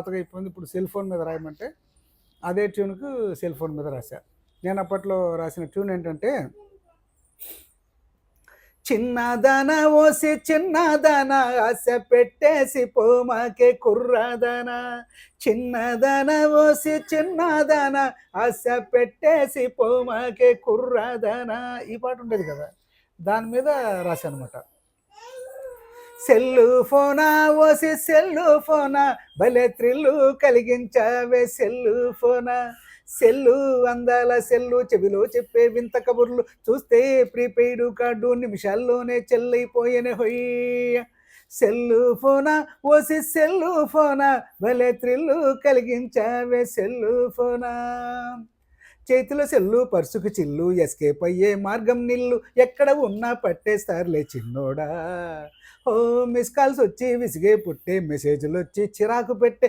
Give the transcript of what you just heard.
పాతగా అయిపోయింది. ఇప్పుడు సెల్ ఫోన్ మీద రాయమంటే అదే ట్యూన్‌కు సెల్ ఫోన్ మీద రాశా. నేను అప్పట్లో రాసిన ట్యూన్ ఏంటంటే, చిన్నదాన ఓసి చిన్నదాన ఆశ పెట్టేసి పోమాకే కుర్రదాన, చిన్నదాన ఓసి చిన్నదాన ఆశ పెట్టేసి పోమాకే కుర్రదాన. ఈ పాట ఉండేది కదా, దాని మీద రాశానమాట. సెల్లు ఫోనా ఓసి సెల్లు ఫోనా భలే థ్రిల్లు కలిగించావే సెల్లు ఫోనా, సెల్లు అందాల సెల్లు చెవిలో చెప్పే వింత కబుర్లు చూస్తే ప్రీపెయిడ్ కార్డు నిమిషాల్లోనే చెల్లైపోయేనే హొయ్య. సెల్లు ఫోనా ఓసి సెల్లు ఫోనా భలే థ్రిల్లు కలిగించావే సెల్లు ఫోనా, చేతిలో సెల్లు పర్సుకు చిల్లు ఎస్కేప్ అయ్యే మార్గం నిల్లు ఎక్కడ ఉన్నా పట్టేస్తారులే చిన్నోడా. ఓ మిస్ కాల్స్ వచ్చి విసిగే పుట్టే మెసేజ్లు వచ్చి చిరాకు పెట్టే